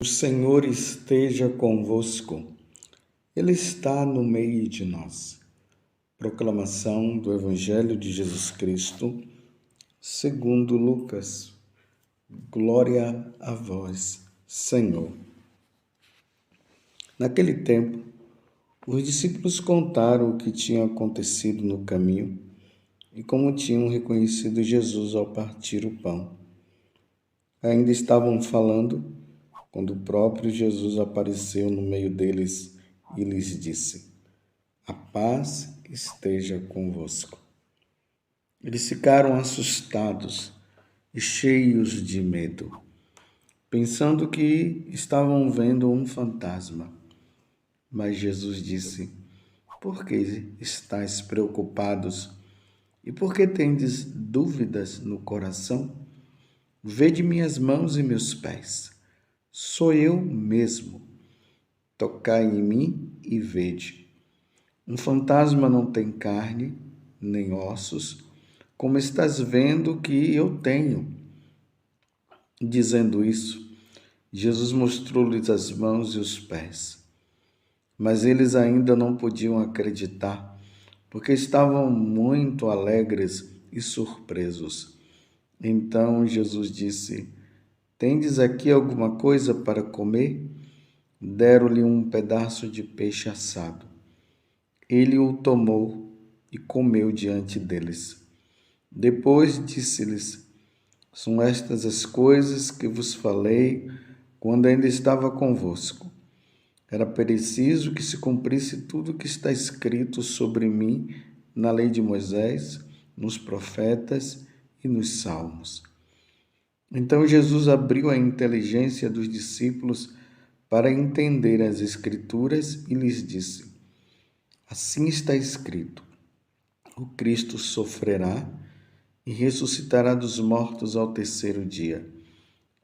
O Senhor esteja convosco, Ele está no meio de nós. Proclamação do Evangelho de Jesus Cristo, segundo Lucas. Glória a vós, Senhor. Naquele tempo, os discípulos contaram o que tinha acontecido no caminho e como tinham reconhecido Jesus ao partir o pão. Ainda estavam falando quando o próprio Jesus apareceu no meio deles e lhes disse: "A paz esteja convosco." Eles ficaram assustados e cheios de medo, pensando que estavam vendo um fantasma. Mas Jesus disse: "Por que estáis preocupados? E por que tendes dúvidas no coração? Vede minhas mãos e meus pés. Sou eu mesmo. Tocai em mim e vede. Um fantasma não tem carne, nem ossos, como estás vendo que eu tenho." Dizendo isso, Jesus mostrou-lhes as mãos e os pés. Mas eles ainda não podiam acreditar, porque estavam muito alegres e surpresos. Então Jesus disse: "Tendes aqui alguma coisa para comer?" Deram-lhe um pedaço de peixe assado. Ele o tomou e comeu diante deles. Depois disse-lhes: "São estas as coisas que vos falei quando ainda estava convosco. Era preciso que se cumprisse tudo o que está escrito sobre mim na lei de Moisés, nos profetas e nos salmos." Então Jesus abriu a inteligência dos discípulos para entender as Escrituras e lhes disse: "Assim está escrito: o Cristo sofrerá e ressuscitará dos mortos ao terceiro dia,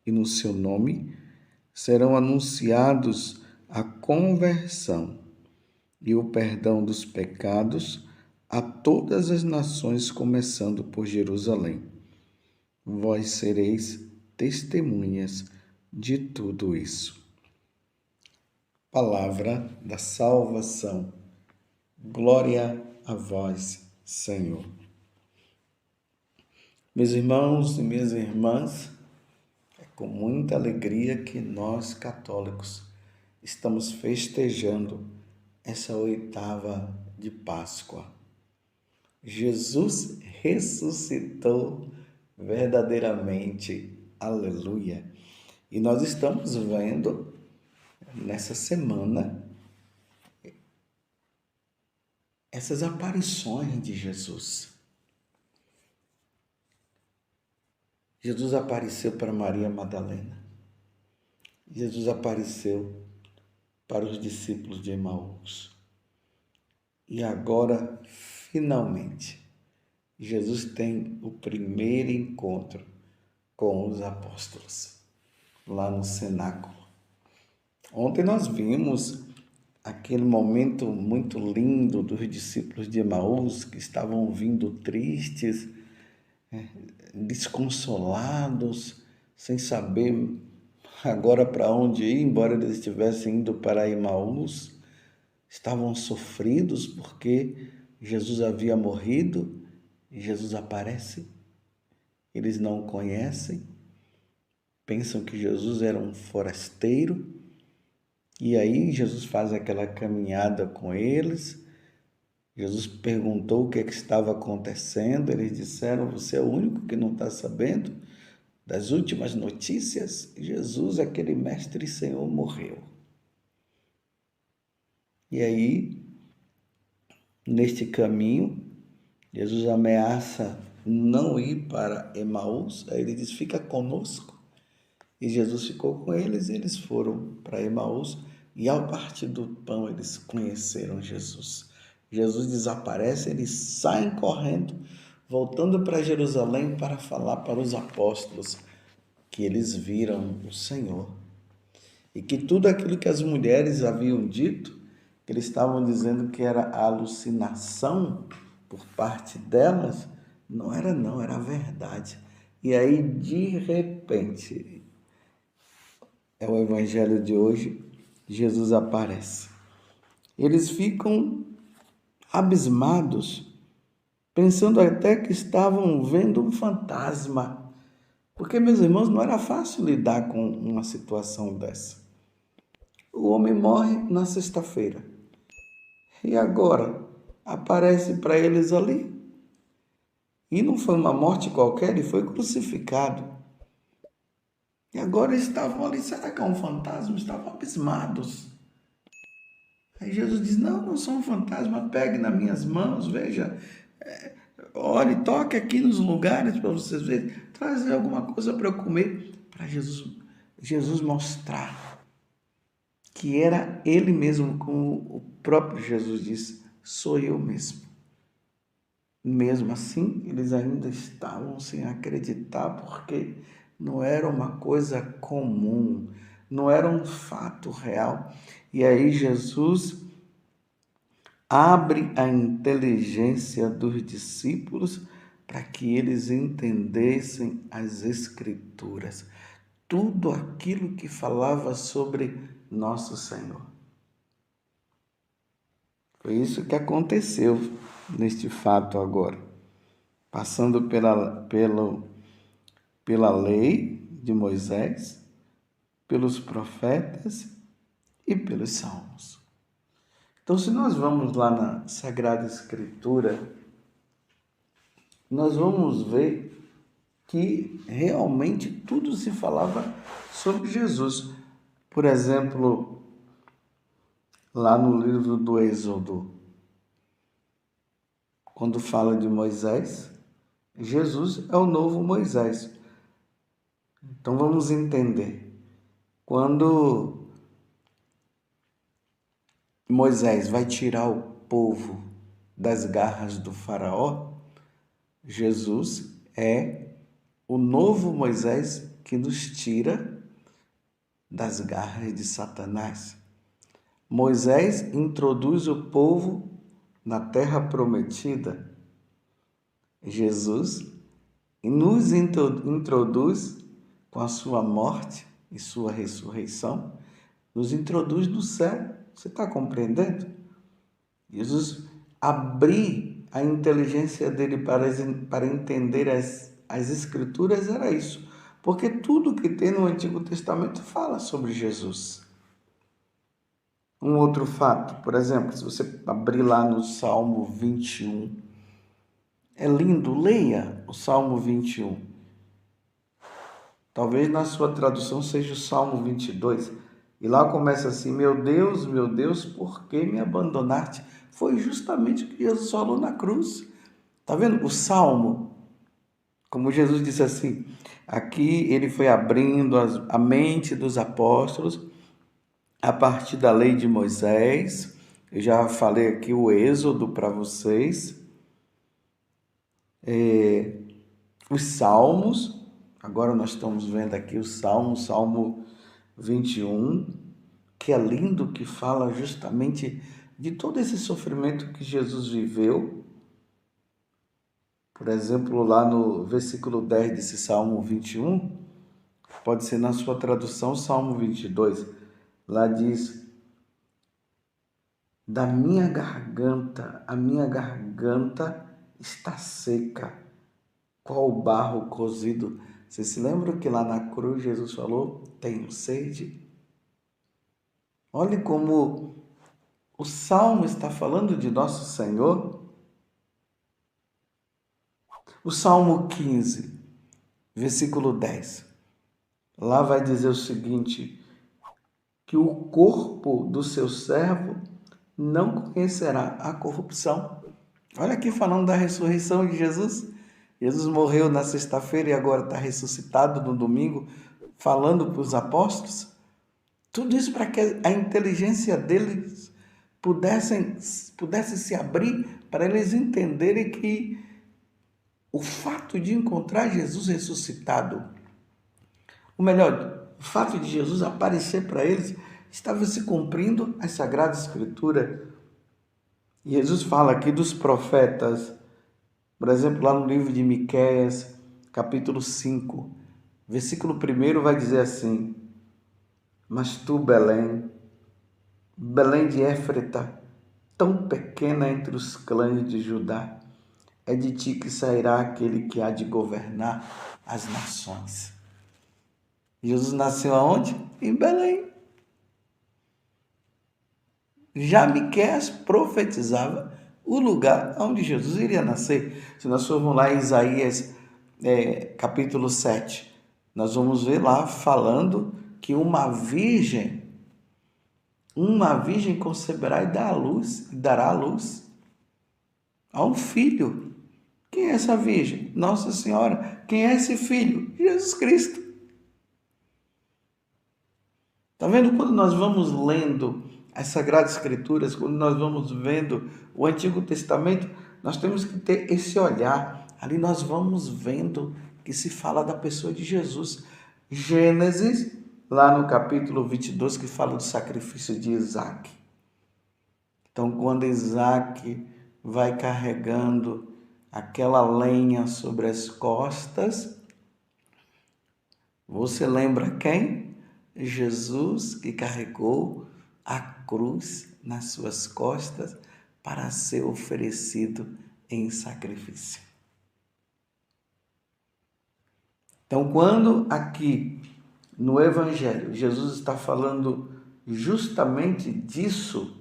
e no seu nome serão anunciados a conversão e o perdão dos pecados a todas as nações, começando por Jerusalém. Vós sereis testemunhas de tudo isso." Palavra da salvação. Glória a vós, Senhor. Meus irmãos e minhas irmãs, é com muita alegria que nós, católicos, estamos festejando essa oitava de Páscoa. Jesus ressuscitou verdadeiramente. Aleluia! E nós estamos vendo nessa semana essas aparições de Jesus. Jesus apareceu para Maria Madalena. Jesus apareceu para os discípulos de Emaús. E agora, finalmente, Jesus tem o primeiro encontro com os apóstolos, lá no cenáculo. Ontem nós vimos aquele momento muito lindo dos discípulos de Emaús, que estavam vindo tristes, desconsolados, sem saber agora para onde ir, embora eles estivessem indo para Emaús. Estavam sofridos porque Jesus havia morrido e Jesus aparece. Eles não conhecem, pensam que Jesus era um forasteiro. E aí Jesus faz aquela caminhada com eles. Jesus perguntou o que estava acontecendo. Eles disseram: "Você é o único que não está sabendo das últimas notícias? Jesus, aquele mestre e Senhor, morreu." E aí, neste caminho, Jesus ameaça não ir para Emaús. Aí ele diz: "Fica conosco." E Jesus ficou com eles e eles foram para Emaús. E ao partir do pão, eles conheceram Jesus. Jesus desaparece, eles saem correndo, voltando para Jerusalém para falar para os apóstolos que eles viram o Senhor. E que tudo aquilo que as mulheres haviam dito, que eles estavam dizendo que era alucinação por parte delas, não, era a verdade. E aí, de repente, é o evangelho de hoje, Jesus aparece. Eles ficam abismados, pensando até que estavam vendo um fantasma. Porque, meus irmãos, não era fácil lidar com uma situação dessa. O homem morre na sexta-feira. E agora? Aparece para eles ali. E não foi uma morte qualquer, ele foi crucificado. E agora estavam ali, será que é um fantasma? Estavam abismados. Aí Jesus diz, não, não sou um fantasma, pegue nas minhas mãos, veja, olhe, toque aqui nos lugares para vocês verem, trazer alguma coisa para eu comer, para Jesus mostrar que era ele mesmo, como o próprio Jesus disse, sou eu mesmo. Mesmo assim, eles ainda estavam sem acreditar, porque não era uma coisa comum, não era um fato real. E aí Jesus abre a inteligência dos discípulos para que eles entendessem as Escrituras, tudo aquilo que falava sobre nosso Senhor. Foi isso que aconteceu neste fato agora, passando pela lei de Moisés, pelos profetas e pelos salmos. Então, se nós vamos lá na Sagrada Escritura, nós vamos ver que realmente tudo se falava sobre Jesus. Por exemplo, lá no livro do Êxodo, quando fala de Moisés, Jesus é o novo Moisés. Então vamos entender. Quando Moisés vai tirar o povo das garras do faraó, Jesus é o novo Moisés que nos tira das garras de Satanás. Moisés introduz o povo na terra prometida. Jesus nos introduz com a sua morte e sua ressurreição, nos introduz no céu. Você está compreendendo? Jesus abrir a inteligência dele para entender as Escrituras era isso. Porque tudo que tem no Antigo Testamento fala sobre Jesus. Um outro fato, por exemplo, se você abrir lá no Salmo 21, é lindo, leia o Salmo 21. Talvez na sua tradução seja o Salmo 22. E lá começa assim, meu Deus, por que me abandonaste? Foi justamente o que Jesus falou na cruz. Está vendo? O Salmo, como Jesus disse assim, aqui ele foi abrindo a mente dos apóstolos a partir da lei de Moisés. Eu já falei aqui o Êxodo para vocês. Os Salmos, agora nós estamos vendo aqui o Salmo 21, que é lindo, que fala justamente de todo esse sofrimento que Jesus viveu. Por exemplo, lá no versículo 10 desse Salmo 21, pode ser na sua tradução Salmo 22, lá diz, a minha garganta está seca, qual barro cozido. Você se lembra que lá na cruz Jesus falou, tenho sede? Olhe como o Salmo está falando de nosso Senhor. O Salmo 15, versículo 10. Lá vai dizer o seguinte, que o corpo do seu servo não conhecerá a corrupção. Olha aqui falando da ressurreição de Jesus. Jesus morreu na sexta-feira e agora está ressuscitado no domingo, falando para os apóstolos. Tudo isso para que a inteligência deles pudesse se abrir para eles entenderem que o fato de encontrar Jesus ressuscitado, ou melhor, o fato de Jesus aparecer para eles, estava se cumprindo a Sagrada Escritura. Jesus fala aqui dos profetas, por exemplo, lá no livro de Miqueias, capítulo 5, versículo 1 vai dizer assim, Mas tu, Belém, Belém de Éfrata, tão pequena entre os clãs de Judá, é de ti que sairá aquele que há de governar as nações. Jesus nasceu aonde? Em Belém. Já Miqueias profetizava o lugar onde Jesus iria nascer. Se nós formos lá em Isaías capítulo 7, nós vamos ver lá falando que uma virgem conceberá e dará à luz a um filho. Quem é essa virgem? Nossa Senhora. Quem é esse filho? Jesus Cristo. Está vendo? Quando nós vamos lendo as Sagradas Escrituras, quando nós vamos vendo o Antigo Testamento, nós temos que ter esse olhar. Ali nós vamos vendo que se fala da pessoa de Jesus. Gênesis, lá no capítulo 22, que fala do sacrifício de Isaac. Então, quando Isaac vai carregando aquela lenha sobre as costas, você lembra quem? Jesus, que carregou a cruz nas suas costas para ser oferecido em sacrifício. Então, quando aqui no Evangelho Jesus está falando justamente disso,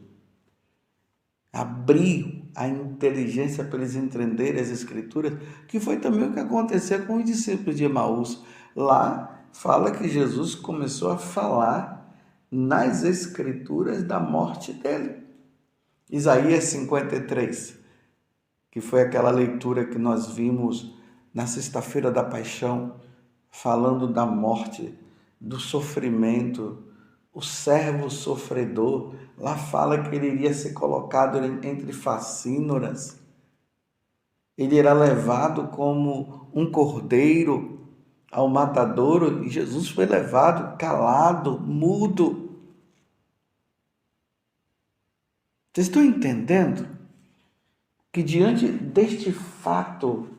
abrir a inteligência para eles entenderem as Escrituras, que foi também o que aconteceu com os discípulos de Emaús. Lá fala que Jesus começou a falar nas Escrituras da morte dele. Isaías 53, que foi aquela leitura que nós vimos na sexta-feira da paixão, falando da morte, do sofrimento, o servo sofredor. Lá fala que ele iria ser colocado entre facínoras. Ele era levado como um cordeiro ao matadouro, e Jesus foi levado calado, mudo. Vocês estão entendendo que diante deste fato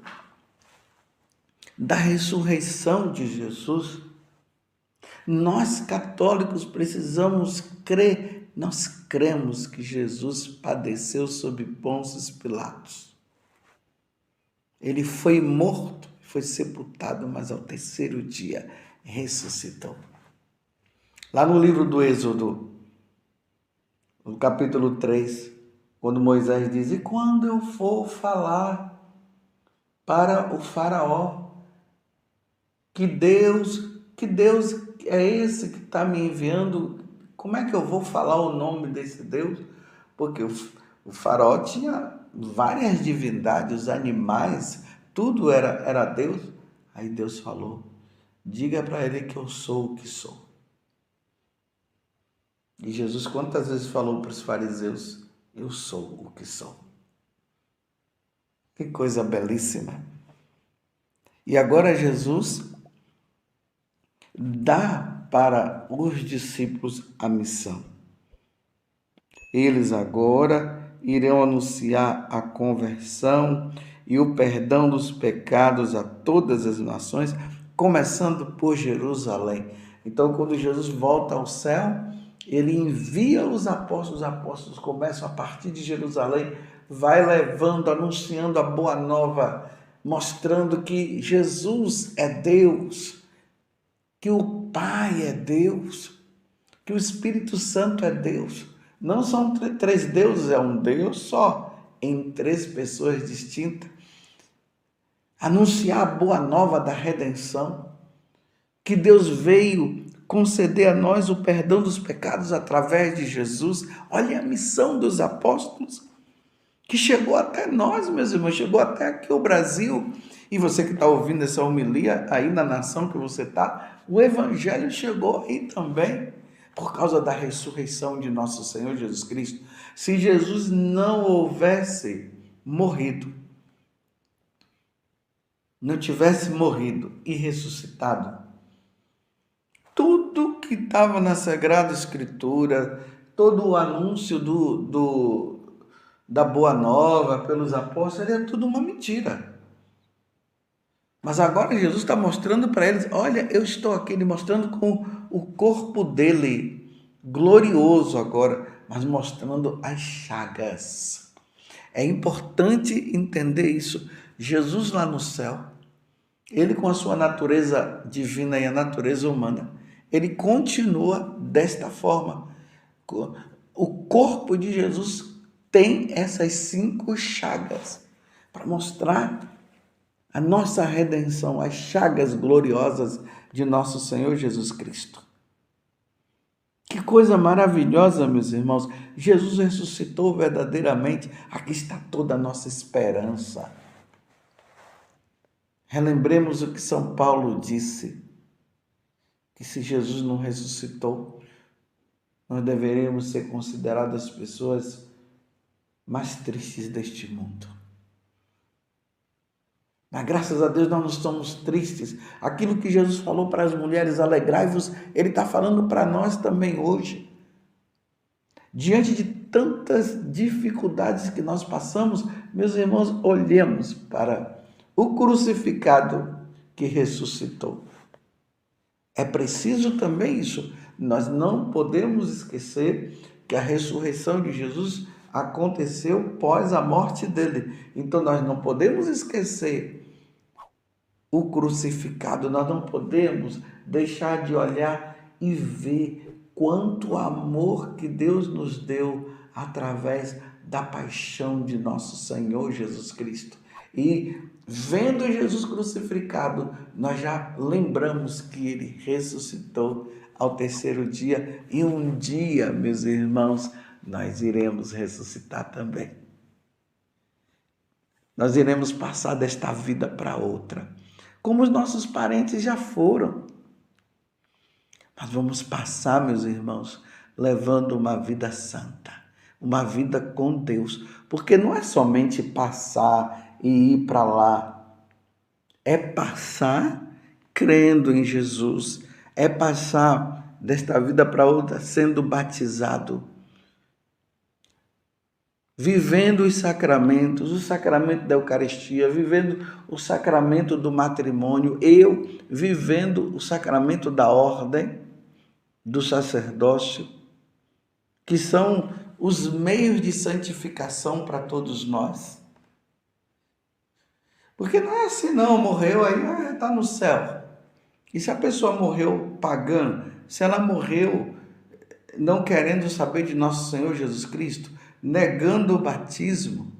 da ressurreição de Jesus, nós católicos precisamos crer, nós cremos que Jesus padeceu sob Pôncio Pilatos. Ele foi morto, foi sepultado, mas ao terceiro dia ressuscitou. Lá no livro do Êxodo, no capítulo 3, quando Moisés diz: e quando eu for falar para o faraó que Deus é esse que está me enviando, como é que eu vou falar o nome desse Deus? Porque o faraó tinha várias divindades, os animais, tudo era Deus. Aí Deus falou: diga para ele que eu sou o que sou. E Jesus quantas vezes falou para os fariseus: eu sou o que sou. Que coisa belíssima. E agora Jesus dá para os discípulos a missão. Eles agora irão anunciar a conversão e o perdão dos pecados a todas as nações, começando por Jerusalém. Então, quando Jesus volta ao céu, ele envia os apóstolos começam a partir de Jerusalém, vai levando, anunciando a boa nova, mostrando que Jesus é Deus, que o Pai é Deus, que o Espírito Santo é Deus. Não são três deuses, é um Deus só, em três pessoas distintas. Anunciar a boa nova da redenção, que Deus veio conceder a nós o perdão dos pecados através de Jesus. Olha a missão dos apóstolos, que chegou até nós, meus irmãos, chegou até aqui o Brasil. E você que está ouvindo essa homilia aí na nação que você está, o Evangelho chegou aí também, por causa da ressurreição de nosso Senhor Jesus Cristo. Se Jesus não houvesse morrido, não tivesse morrido e ressuscitado, tudo que estava na Sagrada Escritura, todo o anúncio da Boa Nova pelos apóstolos, era tudo uma mentira. Mas agora Jesus está mostrando para eles, olha, eu estou aqui, ele mostrando com o corpo dele, glorioso agora, mas mostrando as chagas. É importante entender isso. Jesus lá no céu, ele com a sua natureza divina e a natureza humana, ele continua desta forma. O corpo de Jesus tem essas 5 chagas para mostrar a nossa redenção, as chagas gloriosas de nosso Senhor Jesus Cristo. Que coisa maravilhosa, meus irmãos. Jesus ressuscitou verdadeiramente. Aqui está toda a nossa esperança. Relembremos o que São Paulo disse, que se Jesus não ressuscitou, nós deveríamos ser consideradas as pessoas mais tristes deste mundo. Mas graças a Deus nós não estamos tristes. Aquilo que Jesus falou para as mulheres, alegrai-vos, Ele está falando para nós também hoje. Diante de tantas dificuldades que nós passamos, meus irmãos, olhemos para o crucificado que ressuscitou. É preciso também isso. Nós não podemos esquecer que a ressurreição de Jesus aconteceu pós a morte dele. Então nós não podemos esquecer o crucificado, nós não podemos deixar de olhar e ver quanto amor que Deus nos deu através da paixão de nosso Senhor Jesus Cristo. E vendo Jesus crucificado, nós já lembramos que ele ressuscitou ao 3º dia, e um dia, meus irmãos, nós iremos ressuscitar também. Nós iremos passar desta vida para outra, como os nossos parentes já foram. Mas vamos passar, meus irmãos, levando uma vida santa, uma vida com Deus, porque não é somente passar e ir para lá, é passar crendo em Jesus, é passar desta vida para outra sendo batizado, vivendo os sacramentos, o sacramento da Eucaristia, vivendo o sacramento do matrimônio, eu vivendo o sacramento da ordem, do sacerdócio, que são os meios de santificação para todos nós. Porque não é assim, não, morreu, aí está no céu. E se a pessoa morreu pagã, se ela morreu não querendo saber de nosso Senhor Jesus Cristo, negando o batismo,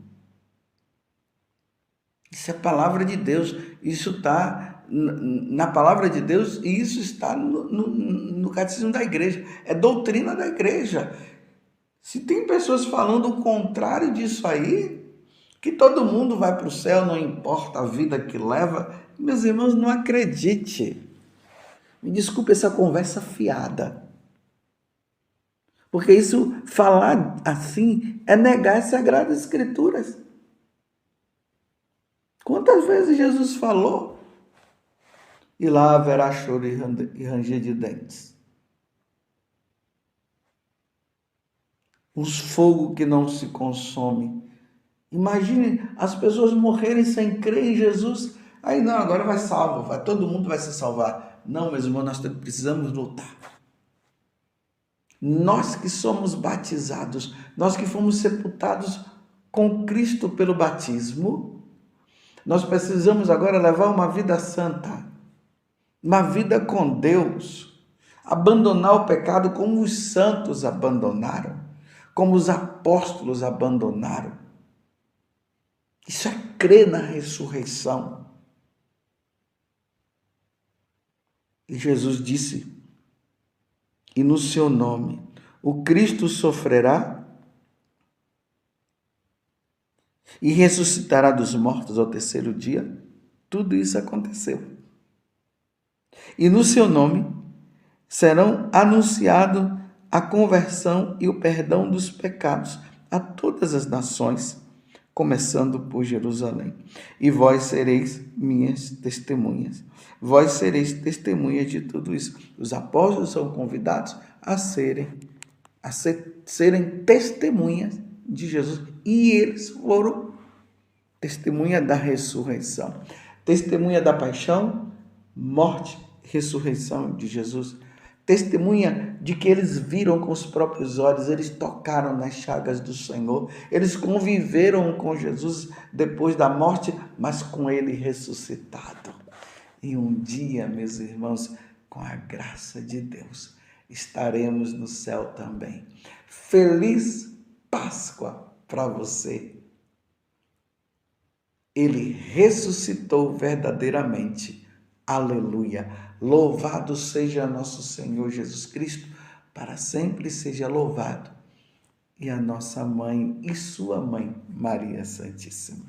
isso é palavra de Deus, isso está na palavra de Deus e isso está no catecismo da igreja, é doutrina da igreja. Se tem pessoas falando o contrário disso aí, que todo mundo vai para o céu, não importa a vida que leva, meus irmãos, não acredite. Me desculpe essa conversa fiada. Porque isso, falar assim, é negar as Sagradas Escrituras. Quantas vezes Jesus falou? E lá haverá choro e ranger de dentes. Os fogo que não se consome. Imagine as pessoas morrerem sem crer em Jesus. Aí não, agora vai salvo, todo mundo vai se salvar. Não, meus irmãos, nós precisamos lutar. Nós que somos batizados, nós que fomos sepultados com Cristo pelo batismo, nós precisamos agora levar uma vida santa, uma vida com Deus, abandonar o pecado como os santos abandonaram, como os apóstolos abandonaram. Isso é crer na ressurreição. E Jesus disse, e no seu nome, o Cristo sofrerá e ressuscitará dos mortos ao 3º dia. Tudo isso aconteceu. E no seu nome serão anunciados a conversão e o perdão dos pecados a todas as nações, começando por Jerusalém. E vós sereis minhas testemunhas. Vós sereis testemunhas de tudo isso. Os apóstolos são convidados a serem testemunhas de Jesus. E eles foram testemunha da ressurreição. Testemunha da paixão, morte, ressurreição de Jesus. Testemunha de que eles viram com os próprios olhos, eles tocaram nas chagas do Senhor, eles conviveram com Jesus depois da morte, mas com ele ressuscitado. E um dia, meus irmãos, com a graça de Deus, estaremos no céu também. Feliz Páscoa para você. Ele ressuscitou verdadeiramente. Aleluia. Louvado seja nosso Senhor Jesus Cristo, para sempre seja louvado. E a nossa mãe e sua mãe, Maria Santíssima.